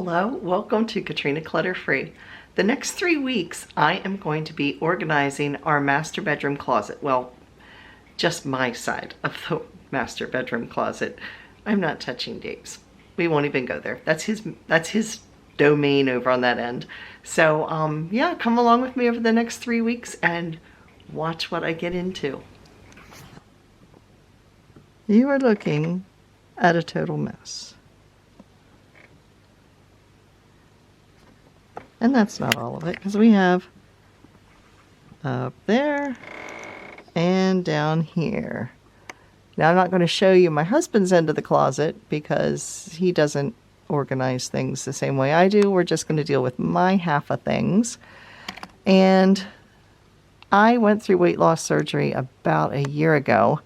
Hello, welcome to Katrina Clutter Free. The next 3 weeks I am going to be organizing our master bedroom closet. Well, just my side of the master bedroom closet. I'm not touching Dave's. We won't even go there. That's his domain over on that end. So yeah, come along with me over the next 3 weeks and watch what I get into. You are looking at a total mess. And that's not all of it, because we have up there and down here. Now I'm not going to show you my husband's end of the closet because he doesn't organize things the same way I do. We're just going to deal with my half of things. And I went through weight loss surgery about a year ago.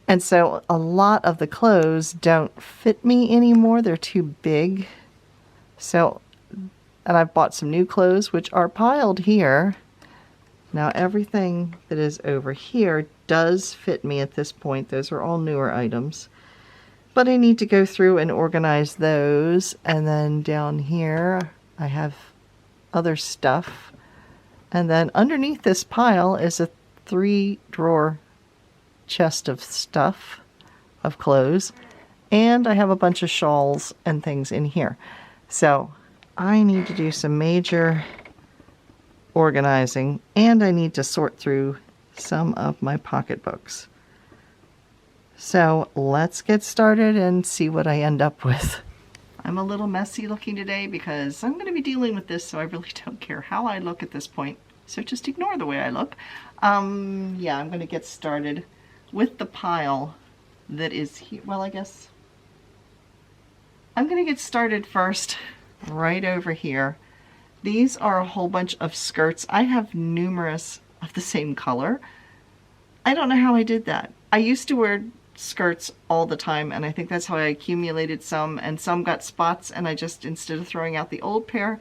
And so a lot of the clothes don't fit me anymore. They're too big. And I've bought some new clothes, which are piled here. Now everything that is over here does fit me at this point. Those are all newer items. But I need to go through and organize those. And then down here, I have other stuff. And then underneath this pile is a 3-drawer chest of stuff, of clothes. And I have a bunch of shawls and things in here. So I need to do some major organizing, and I need to sort through some of my pocketbooks. So let's get started and see what I end up with. I'm a little messy looking today because I'm going to be dealing with this, so I really don't care how I look at this point. So just ignore the way I look. Yeah, I'm going to get started with the pile that is here. Well, I guess I'm going to get started first right over here. These are a whole bunch of skirts. I have numerous of the same color. I don't know how I did that. I used to wear skirts all the time, and I think that's how I accumulated some, and some got spots, and I just, instead of throwing out the old pair,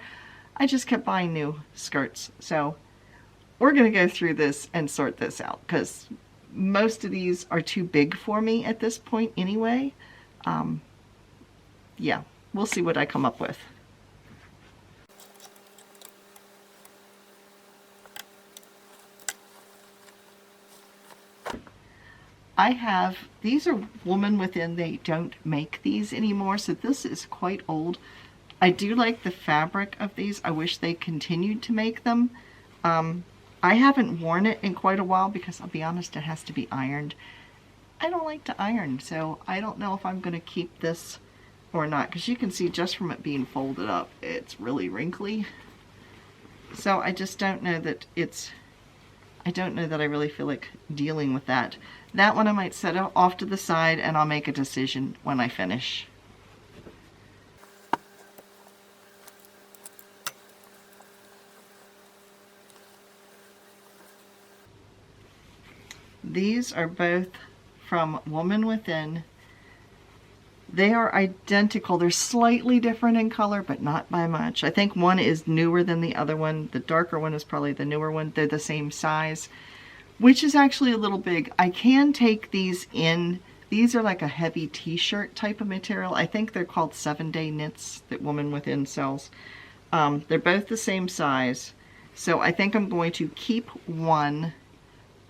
I just kept buying new skirts. So we're going to go through this and sort this out, because most of these are too big for me at this point anyway. Yeah, we'll see what I come up with. I have, these are Woman Within. They don't make these anymore, so this is quite old. I do like the fabric of these. I wish they continued to make them. I haven't worn it in quite a while because, I'll be honest, it has to be ironed. I don't like to iron, so I don't know if I'm going to keep this or not, because you can see just from it being folded up, it's really wrinkly. So I just don't know that I don't know that I really feel like dealing with that. That one I might set off to the side, and I'll make a decision when I finish. These are both from Woman Within. They are identical. They're slightly different in color, but not by much. I think one is newer than the other one. The darker one is probably the newer one. They're the same size, which is actually a little big. I can take these in. These are like a heavy t-shirt type of material. I think they're called 7-day knits that Woman Within sells. They're both the same size. So I think I'm going to keep one,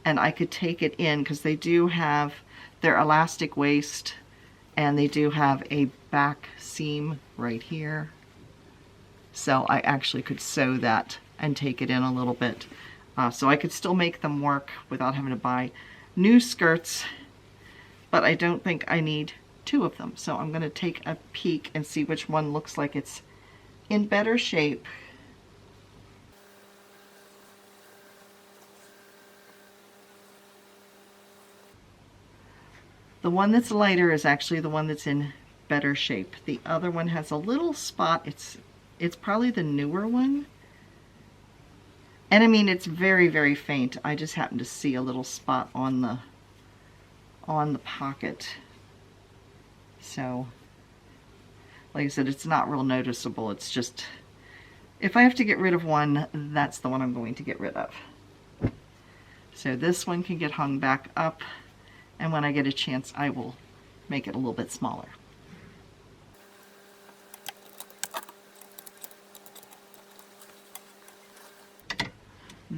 and I could take it in because they do have their elastic waist, and they do have a back seam right here. So I actually could sew that and take it in a little bit. So I could still make them work without having to buy new skirts, but I don't think I need 2 of them. So I'm going to take a peek and see which one looks like it's in better shape. The one that's lighter is actually the one that's in better shape. The other one has a little spot. It's probably the newer one. And I mean, it's very, very faint. I just happen to see a little spot on the pocket. So, like I said, it's not real noticeable. It's just, if I have to get rid of one, that's the one I'm going to get rid of. So this one can get hung back up, and when I get a chance, I will make it a little bit smaller.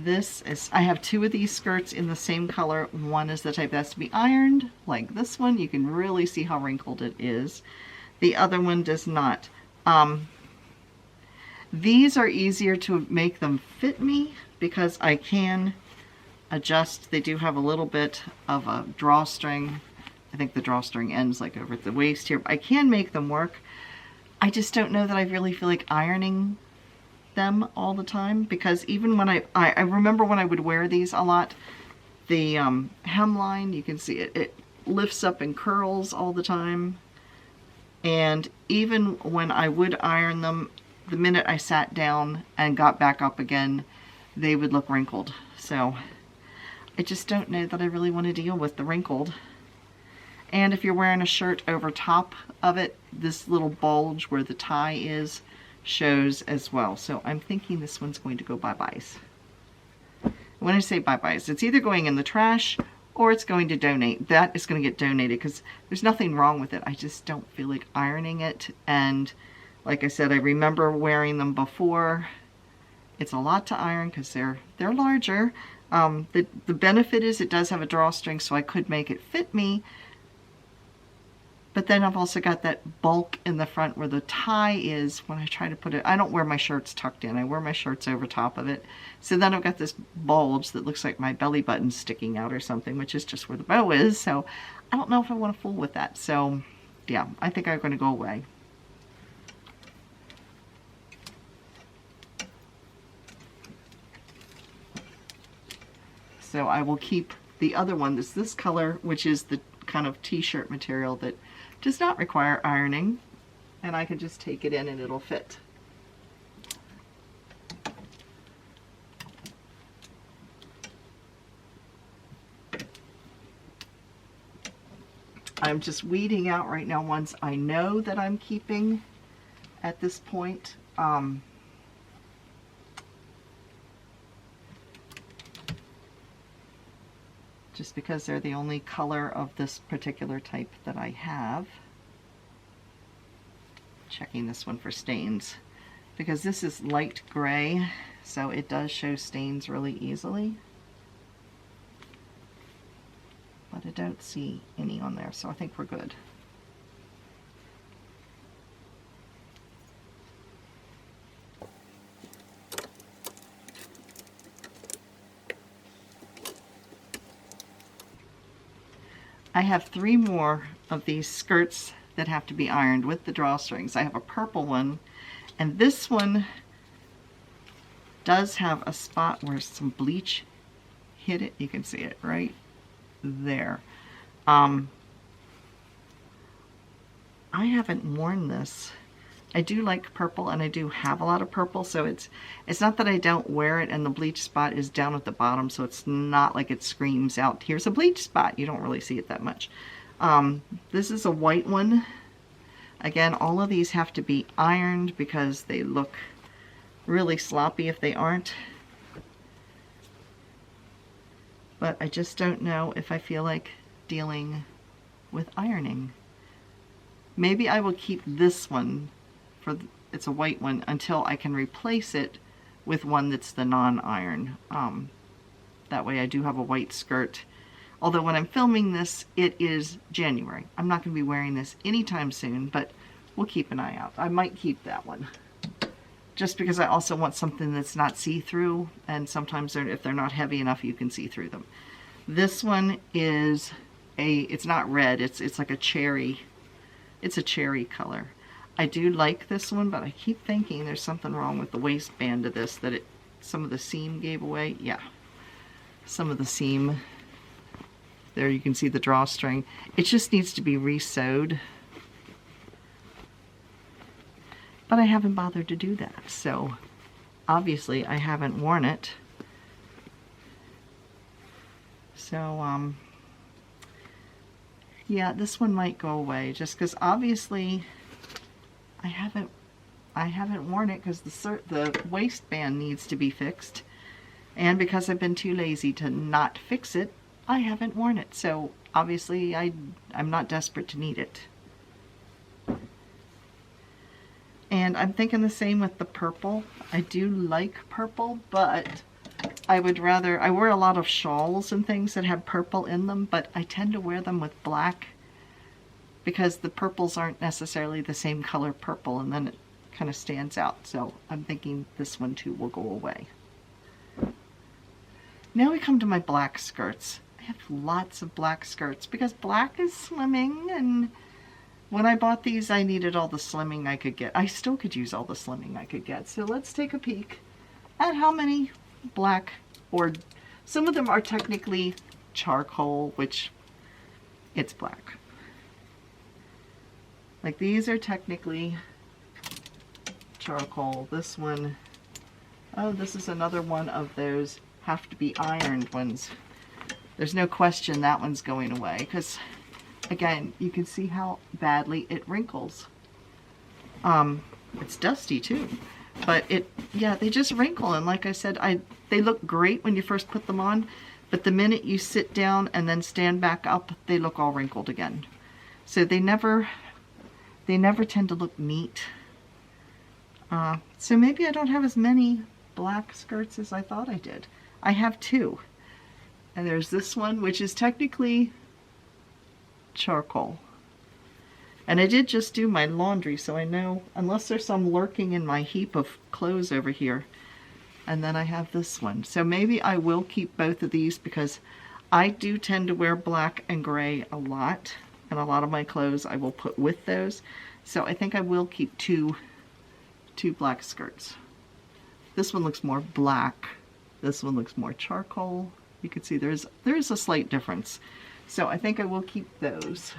This is, I have two of these skirts in the same color. One is the type that's to be ironed, like this one. You can really see how wrinkled it is. The other one does not. These are easier to make them fit me because I can adjust. They do have a little bit of a drawstring. I think the drawstring ends like over at the waist here. I can make them work. I just don't know that I really feel like ironing them all the time, because even when I remember when I would wear these a lot, the hemline, you can see it lifts up and curls all the time. And even when I would iron them, the minute I sat down and got back up again, they would look wrinkled. So I just don't know that I really want to deal with the wrinkled. And if you're wearing a shirt over top of it, this little bulge where the tie is shows as well. So I'm thinking this one's going to go bye-byes. When I say bye-byes, it's either going in the trash or it's going to donate. That is going to get donated because there's nothing wrong with it. I just don't feel like ironing it. And like I said, I remember wearing them before. It's a lot to iron because they're larger. The benefit is it does have a drawstring, so I could make it fit me. But then I've also got that bulk in the front where the tie is when I try to put it. I don't wear my shirts tucked in. I wear my shirts over top of it. So then I've got this bulge that looks like my belly button sticking out or something, which is just where the bow is. So I don't know if I want to fool with that. So yeah, I think I'm going to go away. So I will keep the other one, this color, which is the kind of t-shirt material that does not require ironing, and I can just take it in and it'll fit. I'm just weeding out right now ones I know that I'm keeping at this point. Just because they're the only color of this particular type that I have. Checking this one for stains, because this is light gray, so it does show stains really easily. But I don't see any on there, so I think we're good. I have 3 more of these skirts that have to be ironed with the drawstrings. I have a purple one, and this one does have a spot where some bleach hit it. You can see it right there. I haven't worn this. I do like purple, and I do have a lot of purple, so it's not that I don't wear it, and the bleach spot is down at the bottom, so it's not like it screams out, here's a bleach spot. You don't really see it that much. This is a white one. Again, all of these have to be ironed because they look really sloppy if they aren't. But I just don't know if I feel like dealing with ironing. Maybe I will keep this one, it's a white one, until I can replace it with one that's the non-iron. That way I do have a white skirt. Although when I'm filming this, it is January. I'm not going to be wearing this anytime soon, but we'll keep an eye out. I might keep that one. Just because I also want something that's not see-through, and sometimes if they're not heavy enough, you can see through them. This one is it's not red, it's like a cherry. It's a cherry color. I do like this one, but I keep thinking there's something wrong with the waistband of this, that some of the seam gave away. Yeah, some of the seam. There you can see the drawstring. It just needs to be re-sewed. But I haven't bothered to do that, so obviously I haven't worn it. So, yeah, this one might go away, just because obviously I haven't worn it because the waistband needs to be fixed, and because I've been too lazy to not fix it, I haven't worn it. So obviously I'm not desperate to need it. And I'm thinking the same with the purple. I do like purple, but I would rather, I wear a lot of shawls and things that have purple in them, but I tend to wear them with black because the purples aren't necessarily the same color purple, and then it kind of stands out. So I'm thinking this one too will go away. Now we come to my black skirts. I have lots of black skirts because black is slimming, and when I bought these I needed all the slimming I could get. I still could use all the slimming I could get. So let's take a peek at how many black, or some of them are technically charcoal, which it's black. Like these are technically charcoal. This one, oh, this is another one of those have to be ironed ones. There's no question that one's going away because, again, you can see how badly it wrinkles. It's dusty too, but yeah, they just wrinkle. And like I said, they look great when you first put them on, but the minute you sit down and then stand back up, they look all wrinkled again. So they never tend to look neat. So maybe I don't have as many black skirts as I thought I did. I have two. And there's this one, which is technically charcoal. And I did just do my laundry, so I know, unless there's some lurking in my heap of clothes over here. And then I have this one. So maybe I will keep both of these because I do tend to wear black and gray a lot. And a lot of my clothes I will put with those. So I think I will keep two black skirts. This one looks more black. This one looks more charcoal. You can see there's a slight difference. So I think I will keep those.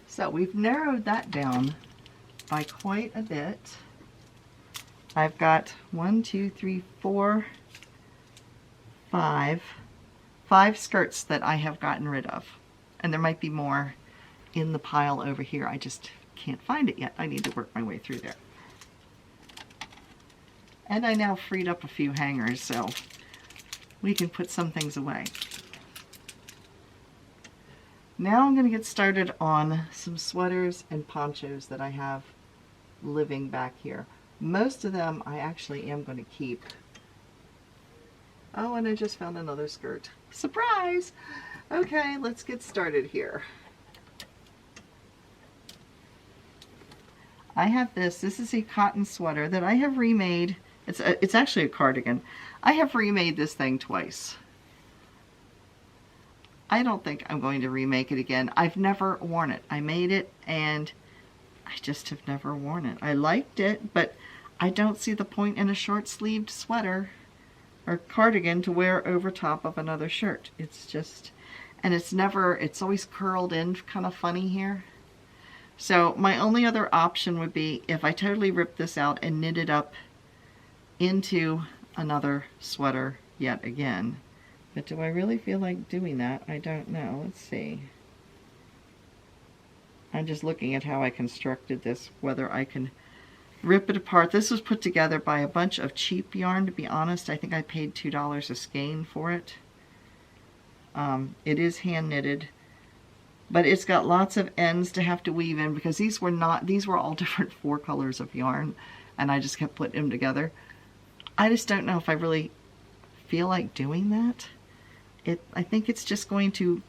So we've narrowed that down by quite a bit. I've got 1, 2, 3, 4, 5 skirts that I have gotten rid of. And there might be more in the pile over here. I just can't find it yet. I need to work my way through there. And I now freed up a few hangers, so we can put some things away. Now I'm going to get started on some sweaters and ponchos that I have living back here. Most of them I actually am going to keep. Oh, and I just found another skirt. Surprise! Okay, let's get started here. I have this. This is a cotton sweater that I have remade. It's actually a cardigan. I have remade this thing twice. I don't think I'm going to remake it again. I've never worn it. I made it and I just have never worn it. I liked it, but I don't see the point in a short-sleeved sweater or cardigan to wear over top of another shirt. It's just, and it's always curled in kind of funny here. So my only other option would be if I totally rip this out and knit it up into another sweater yet again. But do I really feel like doing that? I don't know. Let's see. I'm just looking at how I constructed this, whether I can rip it apart. This was put together by a bunch of cheap yarn, to be honest. I think I paid $2 a skein for it. It is hand knitted, but it's got lots of ends to have to weave in because these were all different 4 colors of yarn, and I just kept putting them together. I just don't know if I really feel like doing that. I think it's just going to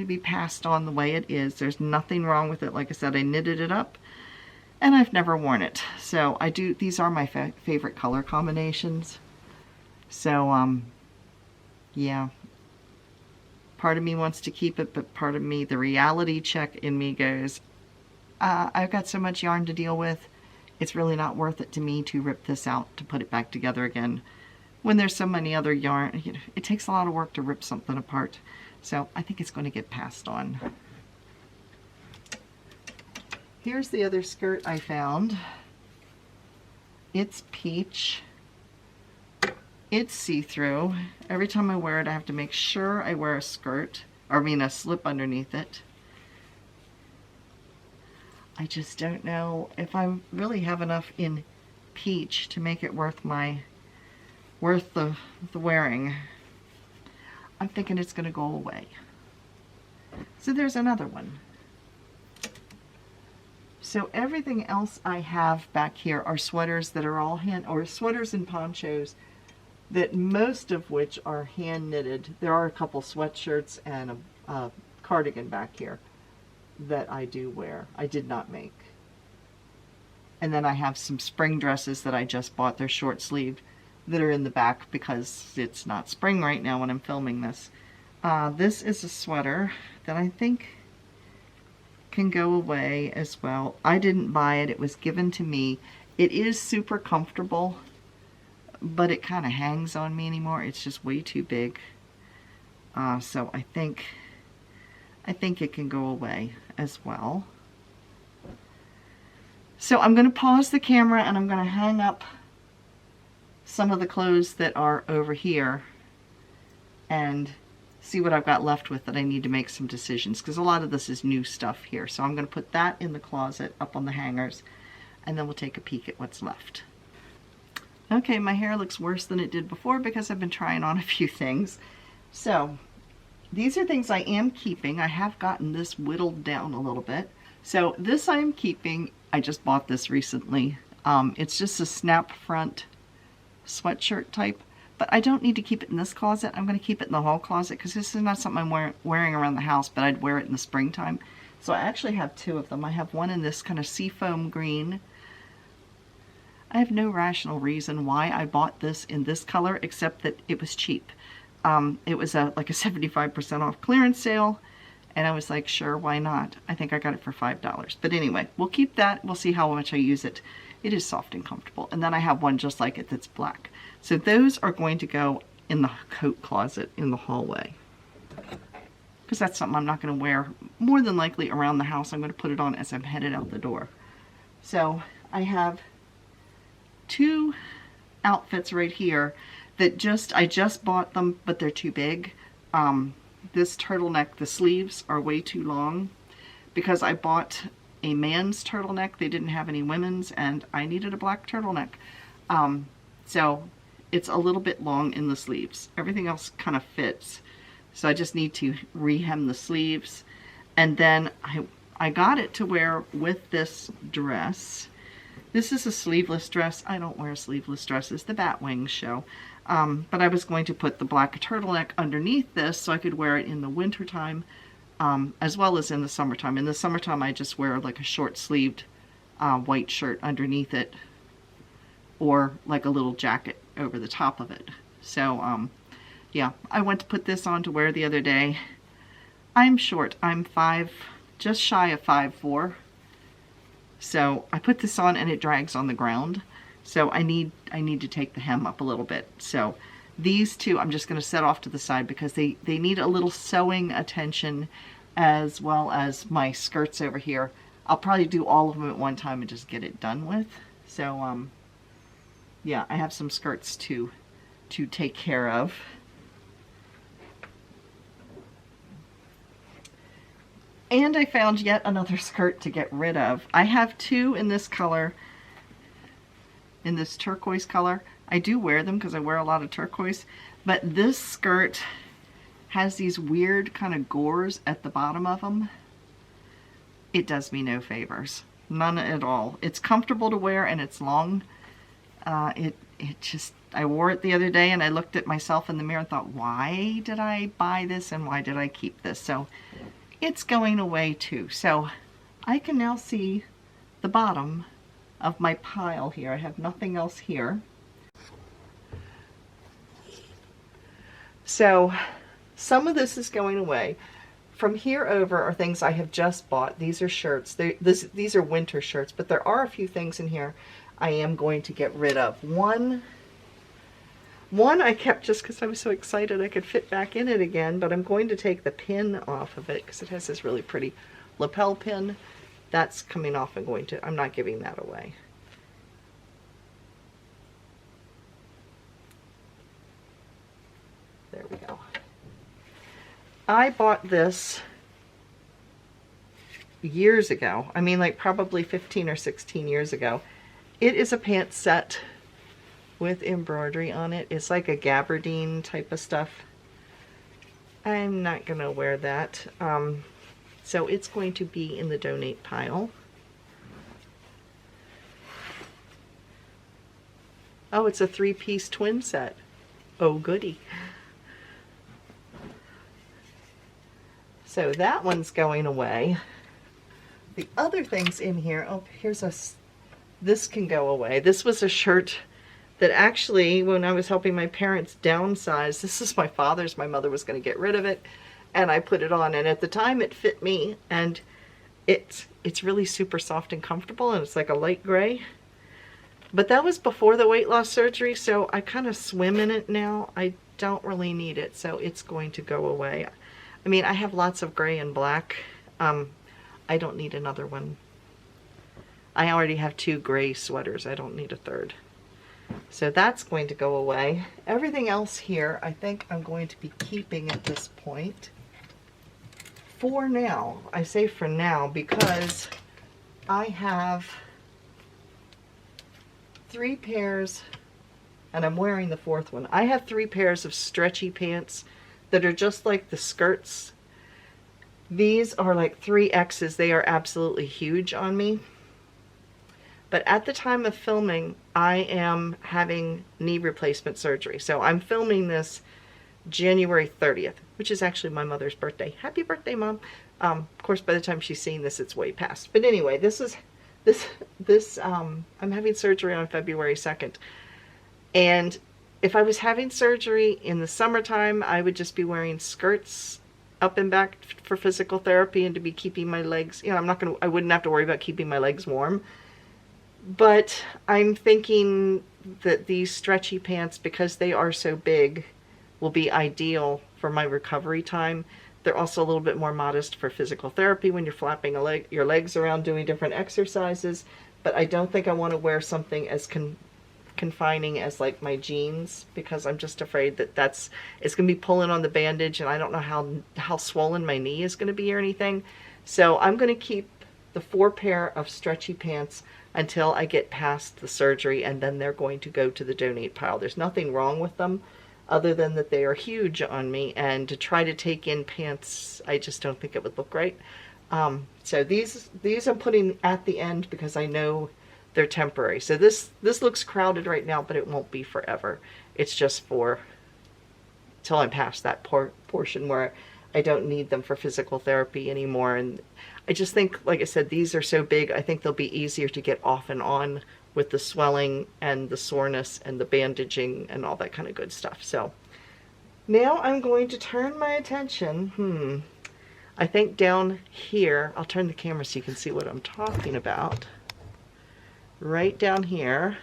be passed on the way it is. There's nothing wrong with it. Like I said, I knitted it up and I've never worn it. So these are my favorite color combinations. So, yeah. Part of me wants to keep it, but part of me, the reality check in me goes, I've got so much yarn to deal with. It's really not worth it to me to rip this out to put it back together again. When there's so many other yarn, it takes a lot of work to rip something apart. So I think it's going to get passed on. Here's the other skirt I found. It's peach. It's see-through. Every time I wear it, I have to make sure I wear a slip underneath it. I just don't know if I really have enough in peach to make it worth the wearing. I'm thinking it's going to go away. So there's another one. So everything else I have back here are sweaters that are all hand, or sweaters and ponchos, that most of which are hand knitted. There are a couple sweatshirts and a cardigan back here that I do wear. I did not make. And then I have some spring dresses that I just bought. They're short sleeved that are in the back because it's not spring right now when I'm filming this. This is a sweater that I think can go away as well. I didn't buy it. It was given to me. It is super comfortable, but it kind of hangs on me anymore. It's just way too big. So I think it can go away as well. So I'm going to pause the camera and I'm going to hang up some of the clothes that are over here and see what I've got left with that I need to make some decisions, because a lot of this is new stuff here. So I'm going to put that in the closet up on the hangers, and then we'll take a peek at what's left. Okay, my hair looks worse than it did before because I've been trying on a few things. So these are things I am keeping. I have gotten this whittled down a little bit. So this I am keeping. I just bought this recently. It's just a snap front sweatshirt type, but I don't need to keep it in this closet. I'm going to keep it in the hall closet because this is not something I'm wearing around the house, but I'd wear it in the springtime. So I actually have two of them. I have one in this kind of seafoam green. I have no rational reason why I bought this in this color except that it was cheap. It was like a 75% off clearance sale, and I was like, sure, why not? I think I got it for $5. But anyway, we'll keep that. We'll see how much I use it. It is soft and comfortable. And then I have one just like it that's black. So those are going to go in the coat closet in the hallway, because that's something I'm not going to wear more than likely around the house. I'm going to put it on as I'm headed out the door. So I have two outfits right here that I just bought them, but they're too big. This turtleneck, the sleeves are way too long because I bought a man's turtleneck. They didn't have any women's, and I needed a black turtleneck. So it's a little bit long in the sleeves. Everything else kind of fits. So I just need to rehem the sleeves. And then I got it to wear with this dress. This is a sleeveless dress. I don't wear sleeveless dresses. The bat wings show. But I was going to put the black turtleneck underneath this so I could wear it in the wintertime as well as in the summertime. In the summertime, I just wear like a short-sleeved white shirt underneath it, or like a little jacket over the top of it. So yeah, I went to put this on to wear the other day. I'm short. I'm just shy of 5'4". So I put this on and it drags on the ground. So I need to take the hem up a little bit. So these two I'm just going to set off to the side because they need a little sewing attention, as well as my skirts over here. I'll probably do all of them at one time and just get it done with. So yeah, I have some skirts to take care of. And I found yet another skirt to get rid of. I have two in this color, in this turquoise color. I do wear them because I wear a lot of turquoise, but this skirt has these weird kind of gores at the bottom of them. It does me no favors. None at all. It's comfortable to wear and it's long. I wore it the other day and I looked at myself in the mirror and thought, why did I buy this and why did I keep this? So it's going away too. So I can now see the bottom of my pile here. I have nothing else here. So some of this is going away. From here over are things I have just bought. These are shirts. These are winter shirts, but there are a few things in here I am going to get rid of. One I kept just because I was so excited I could fit back in it again, but I'm going to take the pin off of it because it has this really pretty lapel pin. That's coming off. I'm not giving that away. There we go. I bought this years ago. I mean, like probably 15 or 16 years ago. It is a pant set with embroidery on it. It's like a gabardine type of stuff. I'm not gonna wear that. So it's going to be in the donate pile. Oh, it's a 3-piece twin set. Oh, goody. So that one's going away. The other things in here, oh, this can go away. This was a shirt that actually, when I was helping my parents downsize, this is my father's, my mother was going to get rid of it, and I put it on, and at the time it fit me, and it's really super soft and comfortable, and it's like a light gray. But that was before the weight loss surgery, so I kind of swim in it now. I don't really need it, so it's going to go away. I mean, I have lots of gray and black. I don't need another one. I already have 2 gray sweaters. I don't need a third. So that's going to go away. Everything else here, I think I'm going to be keeping at this point. For now. I say for now because I have 3 pairs, and I'm wearing the 4th one. I have 3 pairs of stretchy pants that are just like the skirts. These are like 3X's. They are absolutely huge on me. But at the time of filming, I am having knee replacement surgery. So I'm filming this January 30th, which is actually my mother's birthday. Happy birthday, Mom. Of course, by the time she's seeing this, it's way past. But anyway, I'm having surgery on February 2nd. And if I was having surgery in the summertime, I would just be wearing skirts up and back for physical therapy and to be keeping my legs, you know, I wouldn't have to worry about keeping my legs warm. But I'm thinking that these stretchy pants, because they are so big, will be ideal for my recovery time. They're also a little bit more modest for physical therapy when you're flapping your legs around doing different exercises. But I don't think I want to wear something as confining as like my jeans, because I'm just afraid that it's going to be pulling on the bandage, and I don't know how swollen my knee is going to be or anything. So I'm going to keep the 4 pair of stretchy pants until I get past the surgery, and then they're going to go to the donate pile. There's nothing wrong with them other than that they are huge on me, and to try to take in pants, I just don't think it would look right. So these I'm putting at the end because I know they're temporary. So this looks crowded right now, but it won't be forever. It's just for till I'm past that portion where I don't need them for physical therapy anymore. And I just think, like I said, these are so big, I think they'll be easier to get off and on with the swelling and the soreness and the bandaging and all that kind of good stuff. So now I'm going to turn my attention, I think down here, I'll turn the camera so you can see what I'm talking about. Right down here,